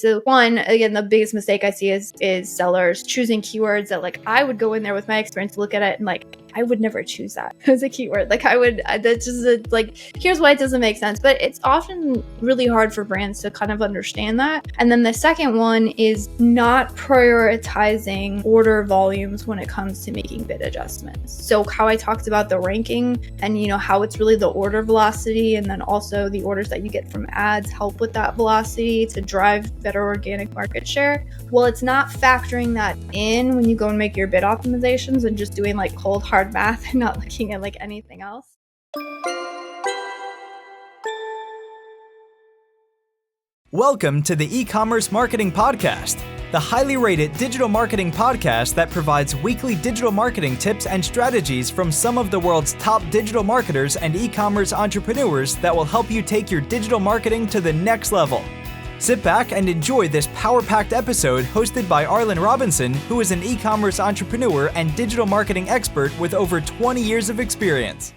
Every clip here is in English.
So one, again, the biggest mistake I see is sellers choosing keywords that like I would go in there with my experience, look at it and like, I would never choose that as a keyword. Like that's just like, here's why it doesn't make sense. But it's often really hard for brands to kind of understand that. And then the second one is not prioritizing order volumes when it comes to making bid adjustments. So how I talked about the ranking and, how it's really the order velocity, and then also the orders that you get from ads help with that velocity to drive better organic market share. Well, it's not factoring that in when you go and make your bid optimizations and just doing like cold hard math and not looking at like anything else. Welcome to the Ecommerce Marketing Podcast, the highly rated digital marketing podcast that provides weekly digital marketing tips and strategies from some of the world's top digital marketers and e-commerce entrepreneurs that will help you take your digital marketing to the next level. Sit back and enjoy this power-packed episode hosted by Arlen Robinson, who is an e-commerce entrepreneur and digital marketing expert with over 20 years of experience.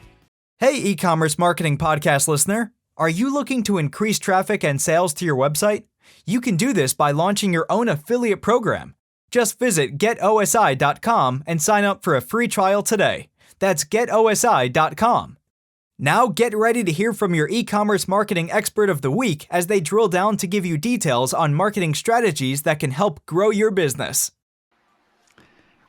Hey, e-commerce marketing podcast listener. Are you looking to increase traffic and sales to your website? You can do this by launching your own affiliate program. Just visit getosi.com and sign up for a free trial today. That's getosi.com. Now get ready to hear from your e-commerce marketing expert of the week as they drill down to give you details on marketing strategies that can help grow your business.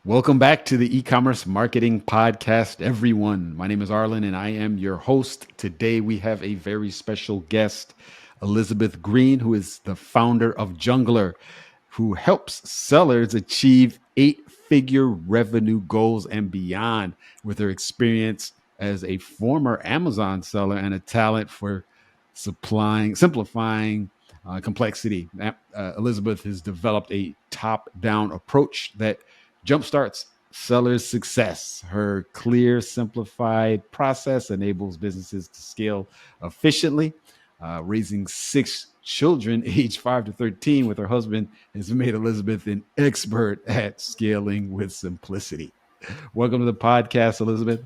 Welcome back to the E-commerce Marketing Podcast, everyone. My name is Arlen, and I am your host. Today, we have a very special guest, Elizabeth Greene, who is the founder of Junglr, who helps sellers achieve 8-figure revenue goals and beyond with her experience as a former Amazon seller and a talent for simplifying complexity. Elizabeth has developed a top-down approach that jumpstarts sellers' success. Her clear, simplified process enables businesses to scale efficiently. Raising 6 children aged 5 to 13 with her husband has made Elizabeth an expert at scaling with simplicity. Welcome to the podcast, Elizabeth.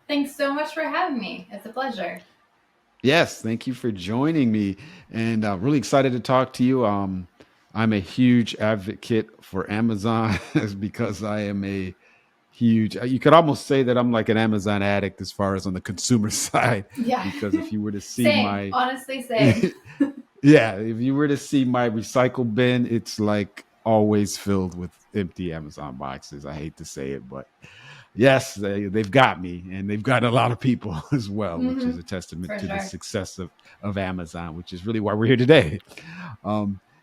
Thanks so much for having me. It's a pleasure. Yes, thank you for joining me. And really excited to talk to you. I'm a huge advocate for Amazon because I am you could almost say that I'm like an Amazon addict as far as on the consumer side. Yeah. Because if you were to see same. Honestly, same. Yeah, if you were to see my recycle bin, it's like always filled with empty Amazon boxes. I hate to say it, but yes, they've got me, and they've got a lot of people as well, which is a testament to the success of Amazon, which is really why we're here today.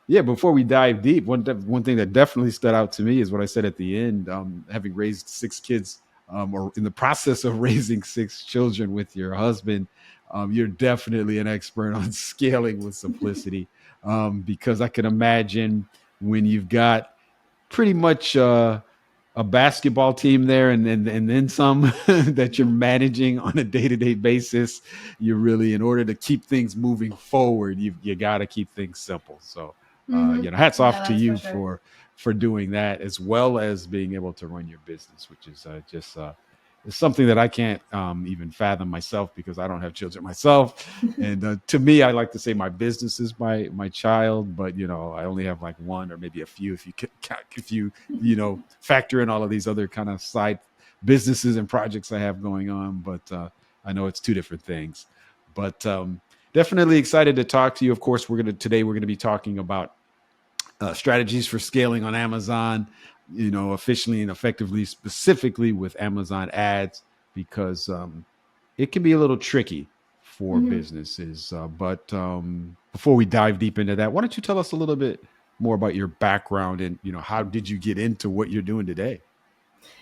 Yeah, before we dive deep, one thing that definitely stood out to me is what I said at the end. Having raised 6 kids, or in the process of raising 6 children with your husband, you're definitely an expert on scaling with simplicity. Because I can imagine when you've got pretty much a basketball team there and then some that you're managing on a day-to-day basis, you really, in order to keep things moving forward, you got to keep things simple. So. Hats off to you for doing that, as well as being able to run your business, which is is something that I can't even fathom myself because I don't have children myself. And to me, I like to say my business is my child, but I only have like one or maybe a few if you factor in all of these other kind of side businesses and projects I have going on. But I know it's 2 different things. But definitely excited to talk to you. Of course, today we're going to be talking about strategies for scaling on Amazon, efficiently and effectively, specifically with Amazon ads, because it can be a little tricky for businesses. But before we dive deep into that, why don't you tell us a little bit more about your background and, how did you get into what you're doing today?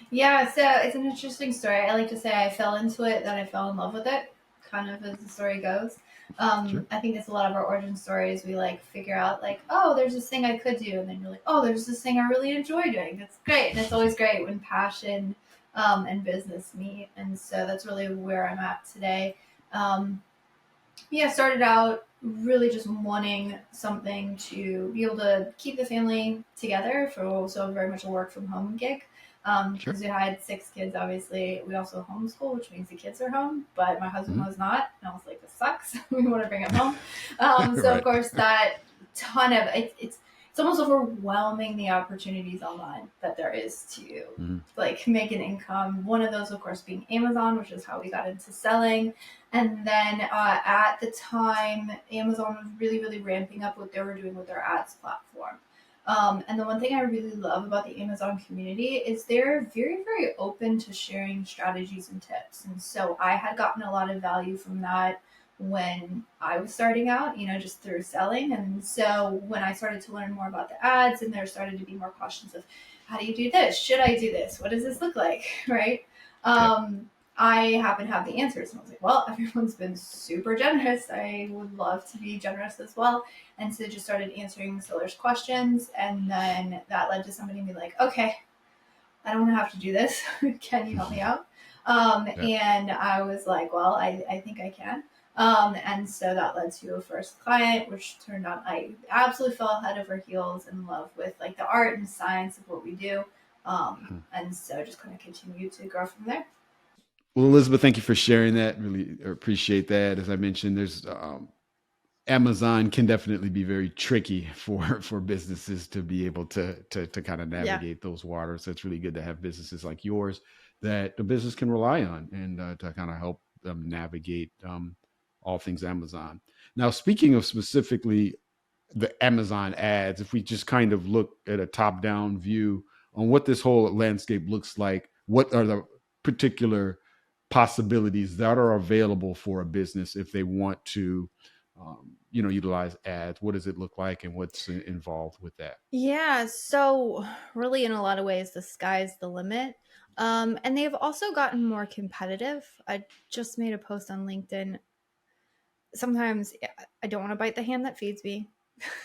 Yeah, so it's an interesting story. I like to say I fell into it, then I fell in love with it, kind of as the story goes. Sure. I think it's a lot of our origin stories. We figure out oh, there's this thing I could do. And then you're like, oh, there's this thing I really enjoy doing. That's great. And it's always great when passion and business meet. And so that's really where I'm at today. Started out really just wanting something to be able to keep the family together for also very much a work from home gig. Because we had 6 kids, obviously. We also homeschool, which means the kids are home, but my husband was not. And I was like, this sucks. We want to bring him home. So, of course, that ton of it's almost overwhelming the opportunities online that there is to like make an income. One of those, of course, being Amazon, which is how we got into selling. And then at the time, Amazon was really, really ramping up what they were doing with their ads platform. And the one thing I really love about the Amazon community is they're very, very open to sharing strategies and tips. And so I had gotten a lot of value from that when I was starting out, just through selling. And so when I started to learn more about the ads and there started to be more questions of how do you do this? Should I do this? What does this look like? Right. I happen to have the answers. And I was like, well, everyone's been super generous. I would love to be generous as well. And so just started answering sellers' questions. And then that led to somebody being like, okay, I don't want to have to do this. Can you help me out? And I was like, well, I think I can. And so that led to a first client, which turned out I absolutely fell head over heels in love with like the art and science of what we do. And so just kind of continued to grow from there. Well, Elizabeth, thank you for sharing that. Really appreciate that. As I mentioned, there's Amazon can definitely be very tricky for businesses to be able to kind of navigate those waters. So it's really good to have businesses like yours that the business can rely on and to kind of help them navigate all things Amazon. Now, speaking of specifically the Amazon ads, if we just kind of look at a top-down view on what this whole landscape looks like, what are the particular possibilities that are available for a business if they want to utilize ads? What does it look like and what's involved with that? Yeah, so really in a lot of ways the sky's the limit. And they've also gotten more competitive. I just made a post on LinkedIn. Sometimes I don't want to bite the hand that feeds me.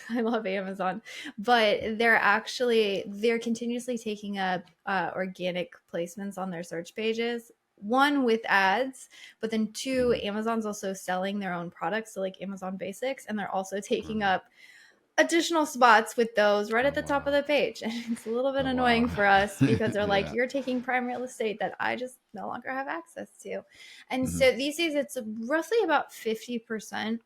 I love Amazon, but they're continuously taking up organic placements on their search pages. One, with ads, but then two, Amazon's also selling their own products, so like Amazon Basics, and they're also taking up additional spots with those right at the top of the page. And it's a little bit annoying for us because they're like, you're taking prime real estate that I just no longer have access to. And so these days it's roughly about 50%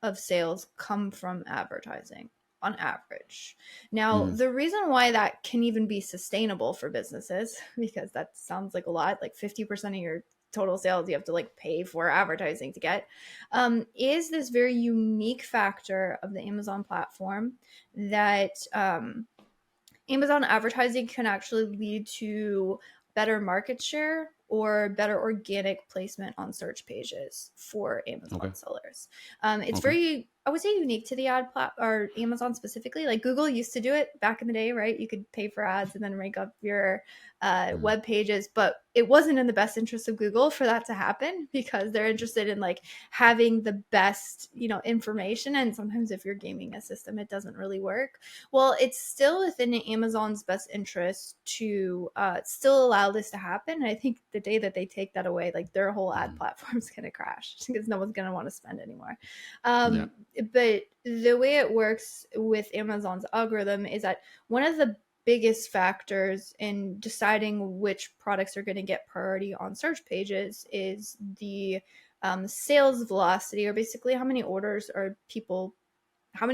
of sales come from advertising on average. Now, the reason why that can even be sustainable for businesses, because that sounds like a lot, like 50% of your total sales you have to like pay for advertising to get, is this very unique factor of the Amazon platform that Amazon advertising can actually lead to better market share or better organic placement on search pages for Amazon sellers. It's very, I would say, unique to the ad platform or Amazon specifically. Like Google used to do it back in the day, right? You could pay for ads and then rank up your web pages, but it wasn't in the best interest of Google for that to happen because they're interested in like having the best, information. And sometimes if you're gaming a system, it doesn't really work. Well, it's still within Amazon's best interest to still allow this to happen. And I think the day that they take that away, like their whole ad platform is going to crash because no one's going to want to spend anymore. But the way it works with Amazon's algorithm is that one of the biggest factors in deciding which products are going to get priority on search pages is the sales velocity, or basically how many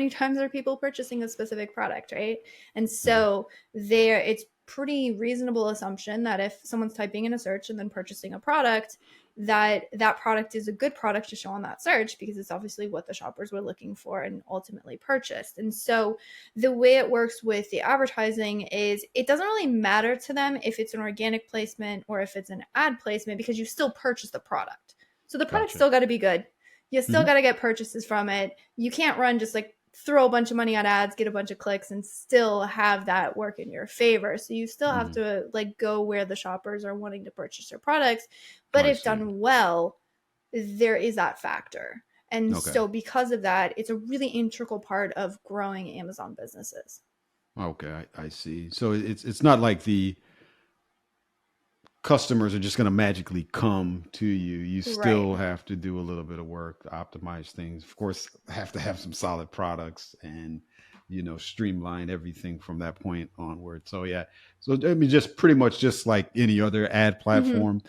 times are people purchasing a specific product, right? And so it's pretty reasonable assumption that if someone's typing in a search and then purchasing a product, that product is a good product to show on that search because it's obviously what the shoppers were looking for and ultimately purchased. And so the way it works with the advertising is it doesn't really matter to them if it's an organic placement or if it's an ad placement because you still purchase the product. So the product's still got to be good. You still got to get purchases from it. You can't run just like throw a bunch of money on ads, get a bunch of clicks, and still have that work in your favor. So you still have to like go where the shoppers are wanting to purchase your products. But if done well, there is that factor. And so because of that, it's a really integral part of growing Amazon businesses. Okay, I see. So it's not like the customers are just going to magically come to you. You still have to do a little bit of work to optimize things. Of course, have to have some solid products and, streamline everything from that point onward. So so I mean, just pretty much just like any other ad platform,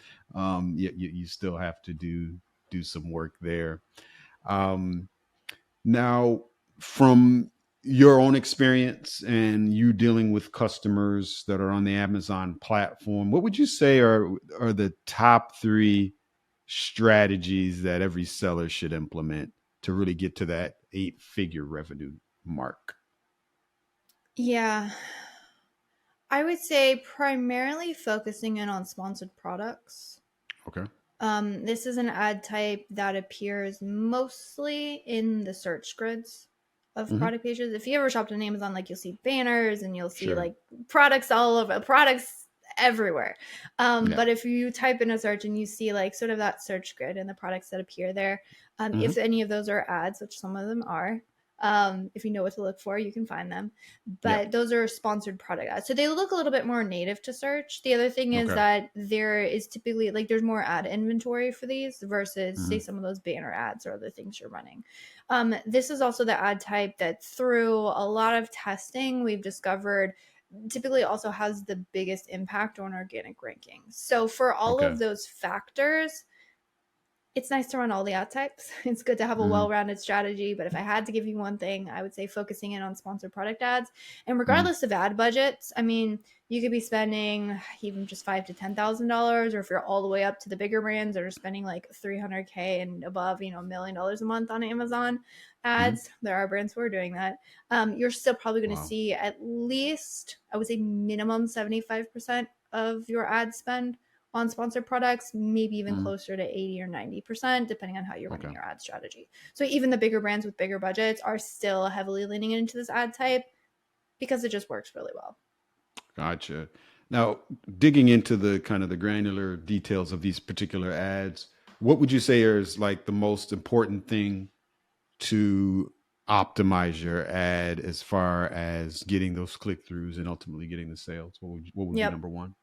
you still have to do some work there. Now, from your own experience and you dealing with customers that are on the Amazon platform, what would you say are the top three strategies that every seller should implement to really get to that 8-figure revenue mark? Yeah. I would say primarily focusing in on sponsored products. Okay. This is an ad type that appears mostly in the search grids of Mm-hmm. product pages. If you ever shopped on Amazon, like you'll see banners and you'll see Sure. like products all over, products everywhere. Yeah. But if you type in a search and you see like sort of that search grid and the products that appear there, Mm-hmm. if any of those are ads, which some of them are, if you know what to look for, you can find them. But Yep. those are sponsored product ads. So they look a little bit more native to search. The other thing is Okay. that there is typically like there's more ad inventory for these versus say Mhm. some of those banner ads or other things you're running. This is also the ad type that through a lot of testing we've discovered typically also has the biggest impact on organic rankings. So for all Okay. of those factors, it's nice to run all the ad types. It's good to have a Mhm. well-rounded strategy. But if I had to give you one thing, I would say focusing in on sponsored product ads. And Mhm. regardless of ad budgets, I mean, you could be spending even just $5,000 to $10,000, or if you're all the way up to the bigger brands that are spending like $300K and above, $1 million a month on Amazon ads. There are brands who are doing that. You're still probably going to Wow. see at least, I would say, minimum 75% of your ad spend on sponsored products, maybe even Mhm. closer to 80 or 90%, depending on how you're running Okay. your ad strategy. So even the bigger brands with bigger budgets are still heavily leaning into this ad type because it just works really well. Gotcha. Now, digging into the kind of the granular details of these particular ads, what would you say is like the most important thing to optimize your ad as far as getting those click-throughs and ultimately getting the sales? What would be Yep. number one?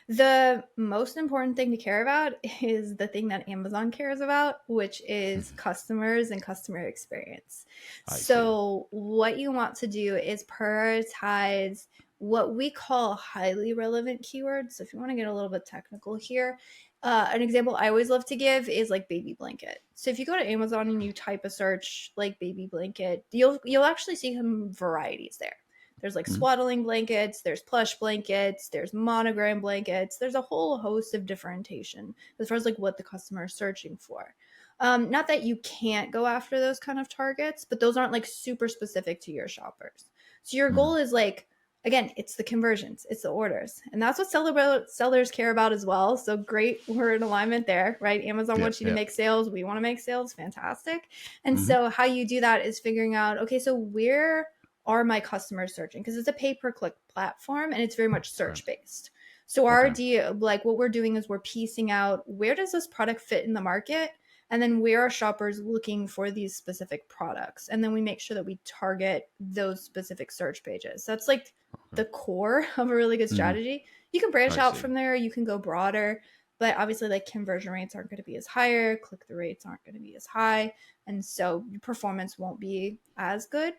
The most important thing to care about is the thing that Amazon cares about, which is customers and customer experience. I see. So what you want to do is prioritize what we call highly relevant keywords. So if you want to get a little bit technical here, an example I always love to give is like baby blanket. So if you go to Amazon and you type a search like baby blanket, you'll actually see some varieties there. There's like Mhm. swaddling blankets, there's plush blankets, there's monogram blankets. There's a whole host of differentiation as far as like what the customer is searching for. Not that you can't go after those kind of targets, but those aren't like super specific to your shoppers. So your goal is like, again, it's the conversions, it's the orders. And that's what sellers care about as well. So great, we're in alignment there, right? Amazon Yep, wants you to yep. make sales. We want to make sales. Fantastic. And Mhm. so how you do that is figuring out, okay, so where are my customers searching? Because it's a pay-per-click platform and it's very much search-based. So our Okay. idea, like what we're doing is we're piecing out where does this product fit in the market, and then where are shoppers looking for these specific products, and then we make sure that we target those specific search pages. So that's like the core of a really good Mhm. strategy. You can branch I out see. from there, you can go broader, but obviously like conversion rates aren't going to be as higher, click-through rates aren't going to be as high, and so your performance won't be as good.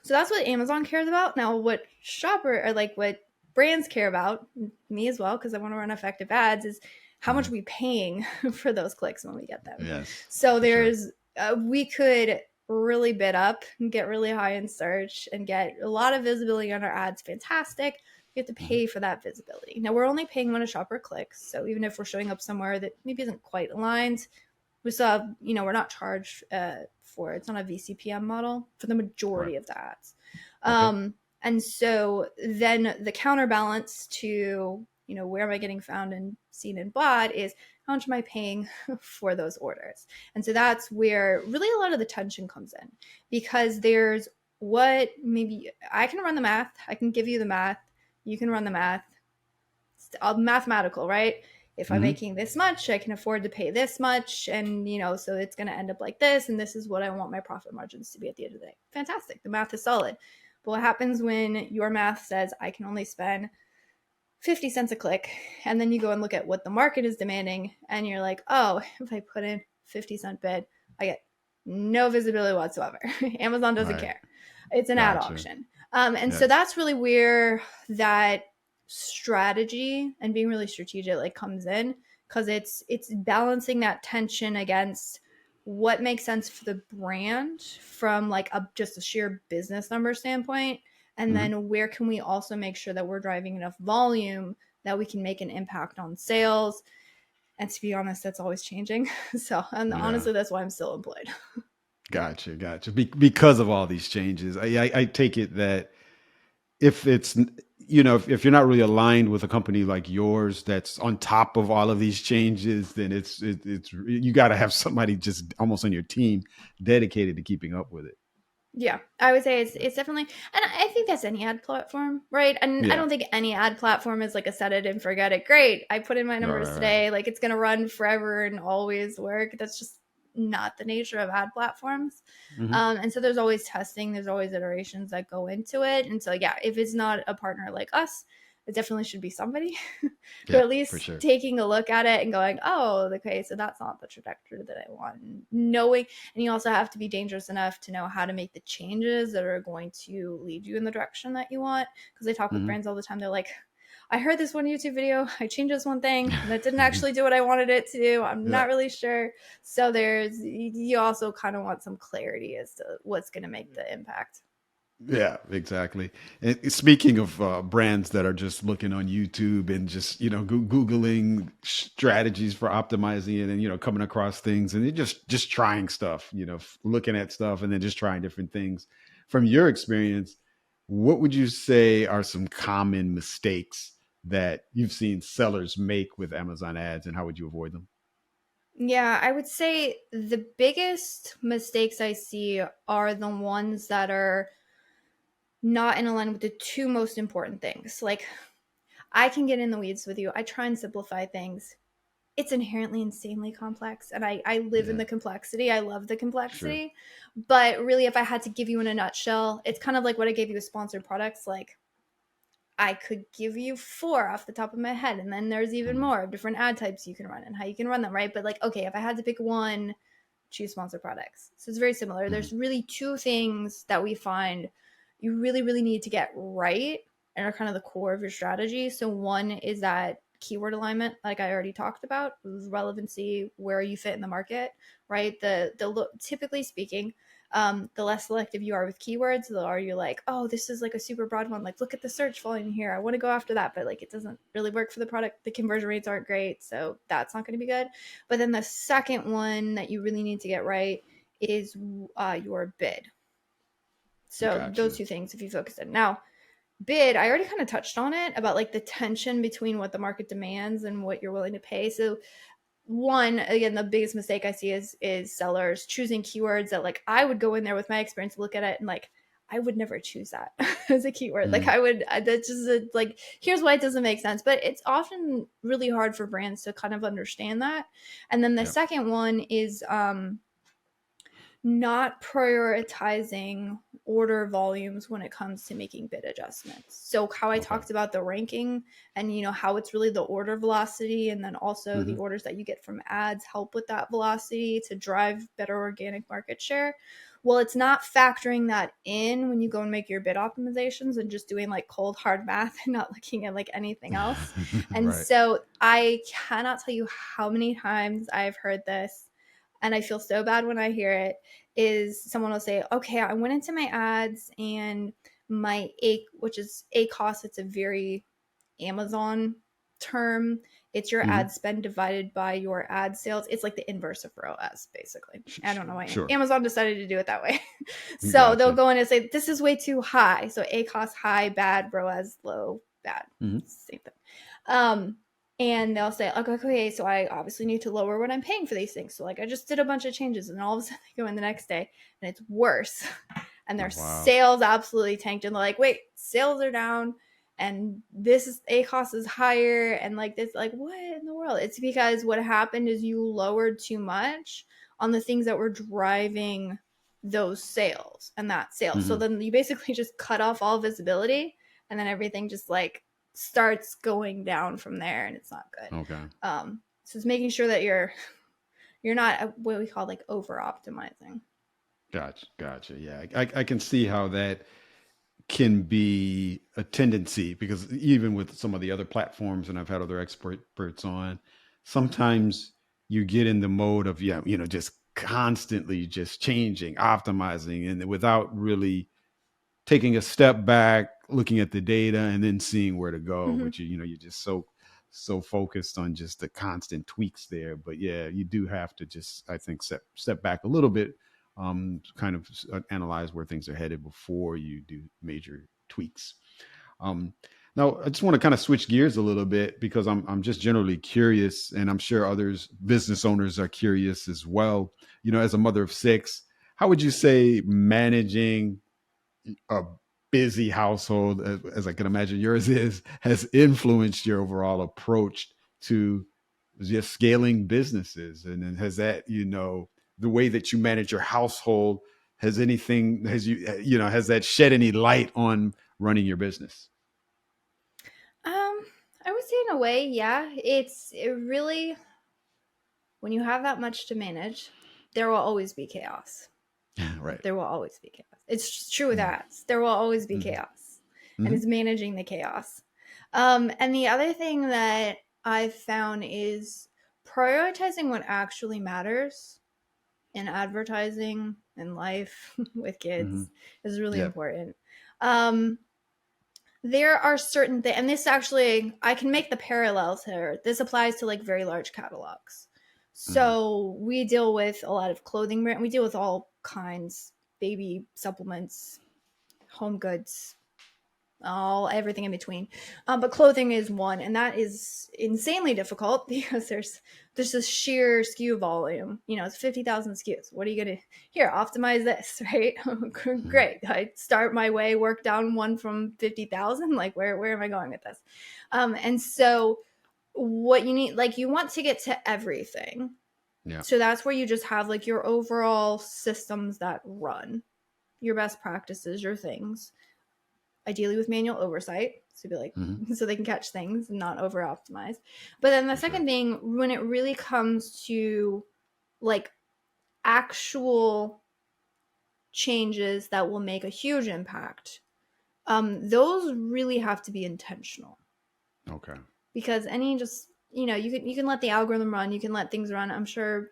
So that's what Amazon cares about. Now, what shopper or like what brands care about, me as well, because I want to run effective ads, is how much are we paying for those clicks when we get them. Yes. So for sure. there's, we could really bid up and get really high in search and get a lot of visibility on our ads. Fantastic. You have to pay for that visibility. Now, we're only paying when a shopper clicks. So even if we're showing up somewhere that maybe isn't quite aligned, we still have, we're not charged for it's not a VCPM model for the majority Right. of the ads. Okay. And so then the counterbalance to, where am I getting found and seen and bought is how much am I paying for those orders? And so that's where really a lot of the tension comes in, because there's what maybe I can run the math, I can give you the math, you can run the math. It's all mathematical, right? If I'm making this much, I can afford to pay this much. And, so it's going to end up like this. And this is what I want my profit margins to be at the end of the day. Fantastic. The math is solid. But what happens when your math says I can only spend 50 cents a click, and then you go and look at what the market is demanding, and you're like, oh, if I put in 50-cent bid, I get no visibility whatsoever. Amazon doesn't care. It's an ad auction. And so that's really where that strategy and being really strategic like comes in, because it's balancing that tension against what makes sense for the brand from like just a sheer business number standpoint, and then where can we also make sure that we're driving enough volume that we can make an impact on sales. And to be honest, that's always changing. So, and honestly, that's why I'm still employed. Gotcha. Because of all these changes, I take it that if it's, if you're not really aligned with a company like yours that's on top of all of these changes, then it's you got to have somebody just almost on your team dedicated to keeping up with it. Yeah, I would say it's definitely, and I think that's any ad platform, right? And I don't think any ad platform is like a set it and forget it. Great, I put in my numbers today, like it's gonna run forever and always work. That's just not the nature of ad platforms. And so there's always testing, there's always iterations that go into it. And so yeah, if it's not a partner like us, it definitely should be somebody who at least taking a look at it and going, oh, okay, so that's not the trajectory that I want. And knowing, and you also have to be dangerous enough to know how to make the changes that are going to lead you in the direction that you want. Because I talk with brands all the time. They're like, I heard this one YouTube video, I changed this one thing, and it didn't actually do what I wanted it to do. I'm not really sure. So you also kind of want some clarity as to what's going to make the impact. Yeah, exactly. And speaking of brands that are just looking on YouTube and just, Googling strategies for optimizing it and, coming across things and just trying stuff, looking at stuff and then just trying different things. From your experience, what would you say are some common mistakes that you've seen sellers make with Amazon ads, and how would you avoid them? Yeah, I would say the biggest mistakes I see are the ones that are not in alignment with the two most important things. Like, I can get in the weeds with you. I try and simplify things. It's inherently insanely complex, and I live in the complexity. I love the complexity. Sure. But really, if I had to give you in a nutshell, it's kind of like what I gave you with sponsored products. Like, I could give you 4 off the top of my head, and then there's even more different ad types you can run and how you can run them, right? But like, okay, if I had to pick one, choose sponsored products. So it's very similar. There's really 2 things that we find you really, really need to get right and are kind of the core of your strategy. So one is that keyword alignment, like I already talked about, relevancy, where you fit in the market, right? Typically speaking, the less selective you are with keywords, the more you're like, oh, this is like a super broad one. Like, look at the search volume here. I want to go after that, but like, it doesn't really work for the product. The conversion rates aren't great. So that's not going to be good. But then the second one that you really need to get right is your bid. So those 2 things, if you focus on now, bid, I already kind of touched on it about like the tension between what the market demands and what you're willing to pay. So one, again, the biggest mistake I see is sellers choosing keywords that like I would go in there with my experience, look at it and like, I would never choose that as a keyword. Like that's just like, here's why it doesn't make sense. But it's often really hard for brands to kind of understand that. And then the second one is not prioritizing order volumes when it comes to making bid adjustments. So how I talked about the ranking and, how it's really the order velocity, and then also the orders that you get from ads help with that velocity to drive better organic market share. Well, it's not factoring that in when you go and make your bid optimizations and just doing like cold hard math and not looking at like anything else. And so I cannot tell you how many times I've heard this, and I feel so bad when I hear it, is someone will say, okay, I went into my ads and my which is ACOS, it's a very Amazon term. It's your ad spend divided by your ad sales. It's like the inverse of ROAS, basically. I don't know why Amazon decided to do it that way. So they'll go in and say, this is way too high. So ACOS high, bad, ROAS low, bad. Same thing. And they'll say, okay, so I obviously need to lower what I'm paying for these things. So like I just did a bunch of changes, and all of a sudden they go in the next day and it's worse. And their sales absolutely tanked. And they're like, wait, sales are down and ACOS is higher. And like this, like what in the world? It's because what happened is you lowered too much on the things that were driving those sales and that sales. So then you basically just cut off all visibility, and then everything just like starts going down from there, and it's not good. So it's making sure that you're not what we call like over optimizing. Gotcha. Yeah, I can see how that can be a tendency, because even with some of the other platforms, and I've had other experts on, sometimes you get in the mode of just constantly just changing, optimizing, and without really taking a step back, looking at the data, and then seeing where to go. But you're just so focused on just the constant tweaks there. But yeah, you do have to just, I think, step back a little bit, kind of analyze where things are headed before you do major tweaks. Now, I just want to kind of switch gears a little bit, because I'm just generally curious, and I'm sure others, business owners, are curious as well. As a mother of 6, how would you say managing a busy household, as I can imagine yours is, has influenced your overall approach to just scaling businesses? And then has that, the way that you manage your household, has that shed any light on running your business? I would say in a way, yeah. It really, when you have that much to manage, there will always be chaos. Right. There will always be chaos. It's true with ads. There will always be chaos. And it's managing the chaos. And the other thing that I've found is prioritizing what actually matters in advertising and life with kids is really important. There are certain things, and this actually, I can make the parallels here. This applies to like very large catalogs. So we deal with a lot of clothing brand. We deal with all kinds, baby supplements, home goods, everything in between. But clothing is one, and that is insanely difficult because there's this sheer SKU volume. It's 50,000 SKUs. What are you gonna optimize this, right? Great. I start my way, work down one from 50,000. Like where am I going with this? And so what you need, like, you want to get to everything. Yeah. So that's where you just have like your overall systems that run, your best practices, your things. Ideally with manual oversight, so be like, so they can catch things and not over optimize. But then the second thing, when it really comes to like actual changes that will make a huge impact, those really have to be intentional. Okay. Because you can let the algorithm run, you can let things run. I'm sure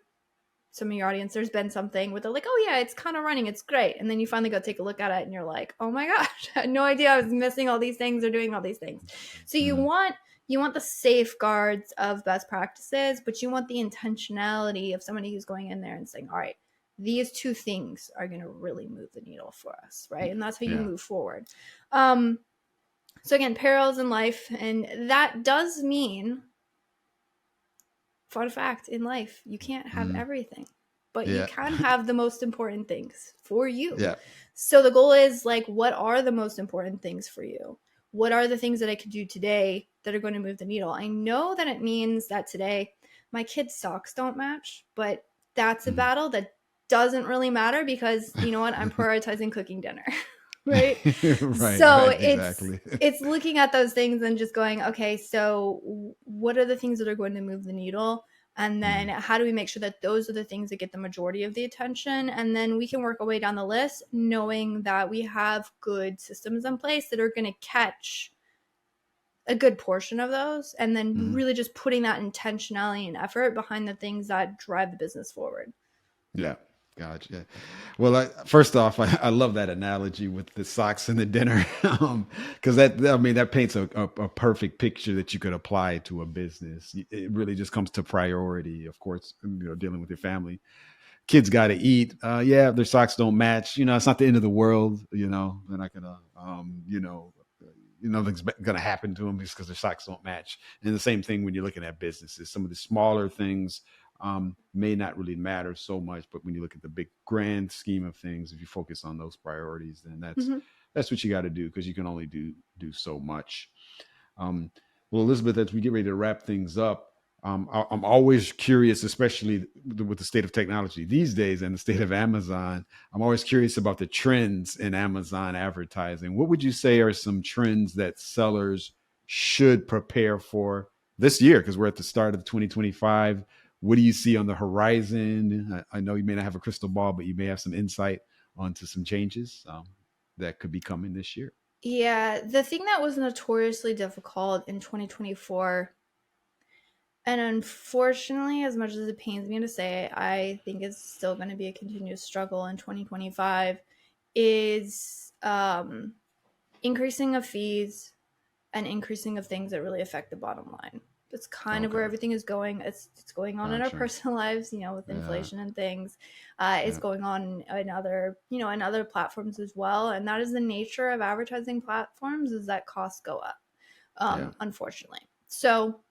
some of your audience, there's been something where they're like, oh yeah, it's kind of running, it's great. And then you finally go take a look at it and you're like, oh my gosh, I had no idea I was missing all these things or doing all these things. So you want the safeguards of best practices, but you want the intentionality of somebody who's going in there and saying, all right, these two things are going to really move the needle for us, right? And that's how you move forward. So again, parallels in life, and that does mean, fun fact, in life, you can't have everything, but you can have the most important things for you. Yeah. So the goal is like, what are the most important things for you? What are the things that I could do today that are going to move the needle? I know that it means that today my kids' socks don't match, but that's a battle that doesn't really matter because you know what? I'm prioritizing cooking dinner. Right. It's looking at those things and just going, okay, so what are the things that are going to move the needle? And then how do we make sure that those are the things that get the majority of the attention? And then we can work our way down the list, knowing that we have good systems in place that are going to catch a good portion of those. And then really just putting that intentionality and effort behind the things that drive the business forward. Yeah. Gotcha. Well, first off, I love that analogy with the socks and the dinner, because that paints a perfect picture that you could apply to a business. It really just comes to priority, of course, dealing with your family. Kids got to eat. Their socks don't match. It's not the end of the world. They're not gonna, nothing's gonna happen to them just because their socks don't match. And the same thing when you're looking at businesses. Some of the smaller things may not really matter so much, but when you look at the big grand scheme of things, if you focus on those priorities, then that's what you got to do, because you can only do so much. Well, Elizabeth, as we get ready to wrap things up, I'm always curious, especially with the state of technology these days and the state of Amazon. I'm always curious about the trends in Amazon advertising. What would you say are some trends that sellers should prepare for this year? Because we're at the start of 2025. What do you see on the horizon? I know you may not have a crystal ball, but you may have some insight onto some changes that could be coming this year. Yeah, the thing that was notoriously difficult in 2024, And unfortunately, as much as it pains me to say, I think it's still going to be a continuous struggle in 2025, is increasing of fees and increasing of things that really affect the bottom line. That's kind of where Okay. everything is going. It's going on in our Gotcha. personal lives, with Yeah. inflation and things. It's Yeah. going on in other, in other platforms as well. And that is the nature of advertising platforms, is that costs go up, Yeah. unfortunately. So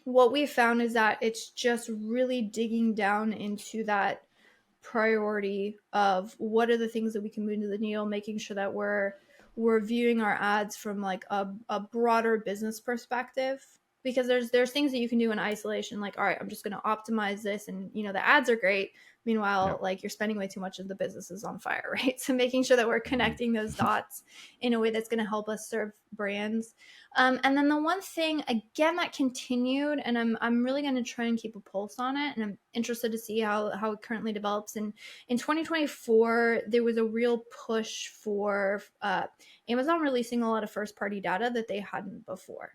what we found is that it's just really digging down into that priority of what are the things that we can move to the needle, making sure that we're viewing our ads from like a broader business perspective, because there's things that you can do in isolation, like, all right, I'm just going to optimize this, and the ads are great. Meanwhile, Yep. like, you're spending way too much of the business is on fire, right? So making sure that we're connecting those dots in a way that's going to help us serve brands. And then the one thing again that continued, and I'm really going to try and keep a pulse on it, and I'm interested to see how it currently develops. And in 2024, there was a real push for Amazon releasing a lot of first party data that they hadn't before,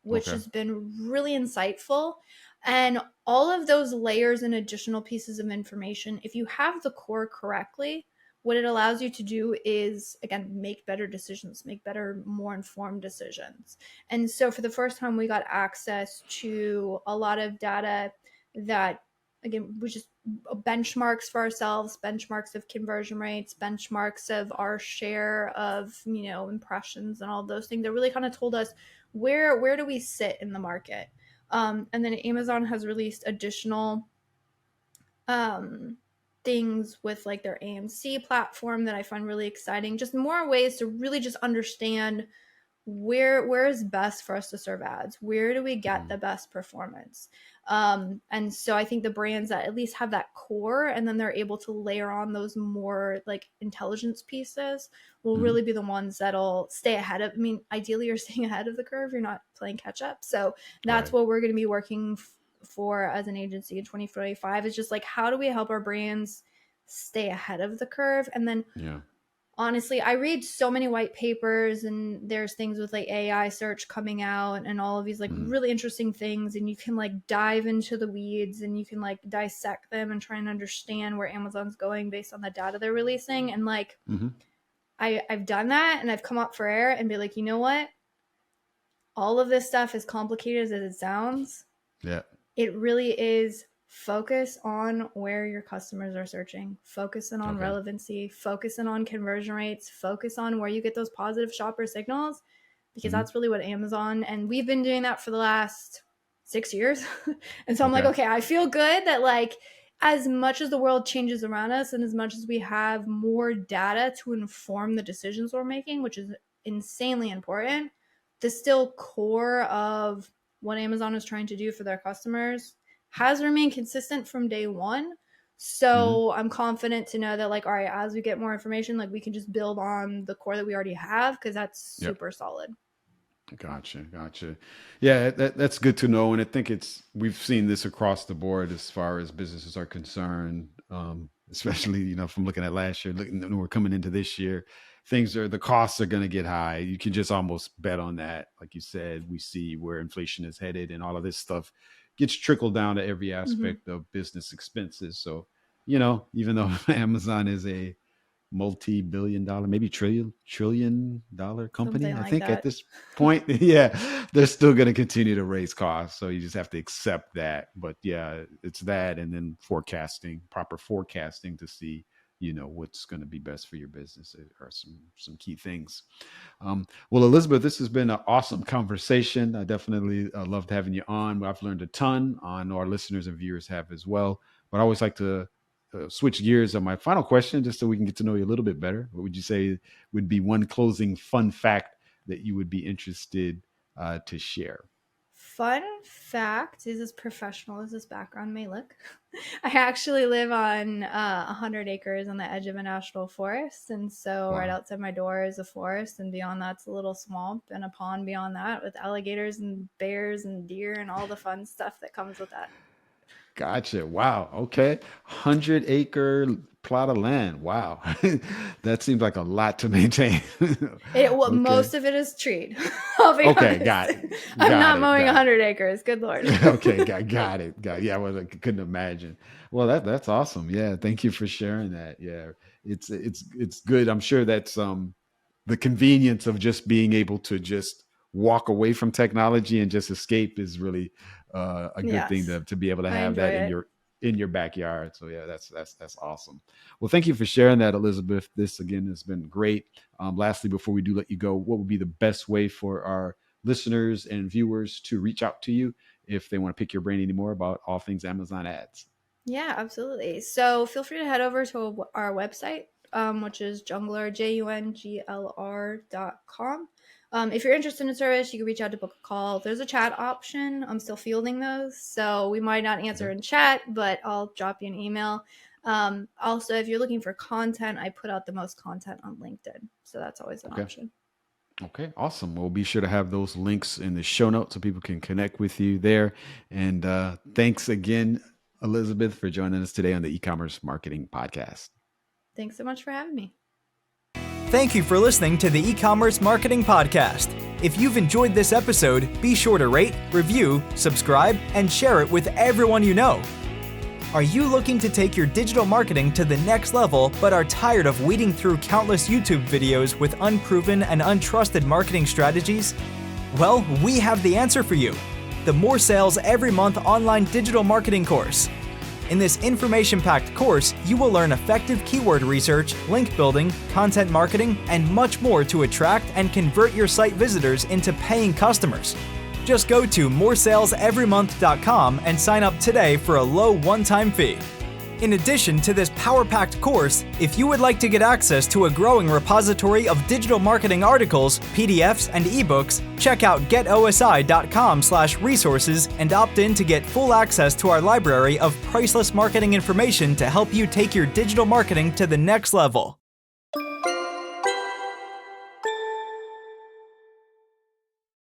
which Okay. has been really insightful. And all of those layers and additional pieces of information, if you have the core correctly, what it allows you to do is, again, make better decisions, make better, more informed decisions. And so for the first time, we got access to a lot of data that, again, was just benchmarks for ourselves, benchmarks of conversion rates, benchmarks of our share of, impressions and all those things that really kind of told us where do we sit in the market. And then Amazon has released additional things with like their AMC platform that I find really exciting. Just more ways to really just understand where is best for us to serve ads, where do we get the best performance. And so I think the brands that at least have that core, and then they're able to layer on those more like intelligence pieces, will Mm-hmm. really be the ones that'll stay ahead of, I mean, ideally you're staying ahead of the curve, you're not playing catch up. So that's Right. what we're going to be working for as an agency in 2025, is just like, how do we help our brands stay ahead of the curve. And then Yeah. honestly, I read so many white papers, and there's things with like AI search coming out and all of these like really interesting things, and you can like dive into the weeds and you can like dissect them and try and understand where Amazon's going based on the data they're releasing. And like, Mm-hmm. I've done that, and I've come up for air and be like, you know what, all of this stuff, as complicated as it sounds, Yeah. it really is focus on where your customers are searching, focusing on Okay. relevancy, focusing on conversion rates, focus on where you get those positive shopper signals, because Mm-hmm. that's really what Amazon, and we've been doing that for the last 6 years. And so I'm like, Okay. okay, I feel good that like, as much as the world changes around us and as much as we have more data to inform the decisions we're making, which is insanely important, the still core of what Amazon is trying to do for their customers has remained consistent from day one. Mm-hmm. So I'm confident to know that like, all right, as we get more information, like we can just build on the core that we already have, because that's Yep. super solid. Gotcha. Gotcha. Yeah, that's good to know. And I think we've seen this across the board as far as businesses are concerned, especially, from looking at last year, we're coming into this year, the costs are going to get high. You can just almost bet on that. Like you said, we see where inflation is headed, and all of this stuff gets trickled down to every Mm-hmm. aspect of business expenses. So, even though Amazon is a multi-billion dollar, maybe trillion dollar company, Something I like think at that. this point. Yeah, they're still going to continue to raise costs, so you just have to accept that. But yeah, it's that, and then proper forecasting to see what's going to be best for your business are some key things. Well, Elizabeth, this has been an awesome conversation. I definitely loved having you on. I've learned a ton. I know our listeners and viewers have as well. But I always like to switch gears on my final question, just so we can get to know you a little bit better. What would you say would be one closing fun fact that you would be interested to share? Fun fact is, as professional as this background may look, I actually live on 100 acres on the edge of a national forest. And so right Wow. outside my door is a forest, and beyond that's a little swamp and a pond beyond that, with alligators and bears and deer and all the fun stuff that comes with that. Gotcha. Wow. Okay. 100-acre plot of land. Wow. That seems like a lot to maintain. Most of it is treed. I'll be honest. Got it. I'm not mowing 100 acres. Good Lord. Okay, got it. Yeah, I couldn't imagine. Well, that's awesome. Yeah, thank you for sharing that. Yeah, it's good. I'm sure that's the convenience of just being able to just walk away from technology and just escape is really a good thing to be able to have that in your backyard. So yeah, that's awesome. Well, thank you for sharing that, Elizabeth. This again has been great. Lastly, before we do let you go, what would be the best way for our listeners and viewers to reach out to you if they want to pick your brain anymore about all things Amazon ads? Yeah, absolutely. So feel free to head over to our website, which is Junglr, JUNGLR.com. If you're interested in a service, you can reach out to book a call. There's a chat option. I'm still fielding those, so we might not answer in chat, but I'll drop you an email. Also, if you're looking for content, I put out the most content on LinkedIn, so that's always an option. Okay, awesome. We'll be sure to have those links in the show notes so people can connect with you there. And thanks again, Elizabeth, for joining us today on the E-Commerce Marketing Podcast. Thanks so much for having me. Thank you for listening to the E-Commerce Marketing Podcast. If you've enjoyed this episode, be sure to rate, review, subscribe, and share it with everyone you know. Are you looking to take your digital marketing to the next level but are tired of weeding through countless YouTube videos with unproven and untrusted marketing strategies? Well, we have the answer for you. The More Sales Every Month online digital marketing course. In this information-packed course, you will learn effective keyword research, link building, content marketing, and much more to attract and convert your site visitors into paying customers. Just go to moresaleseverymonth.com and sign up today for a low one-time fee. In addition to this power-packed course, if you would like to get access to a growing repository of digital marketing articles, PDFs, and ebooks, check out getosi.com/resources and opt in to get full access to our library of priceless marketing information to help you take your digital marketing to the next level.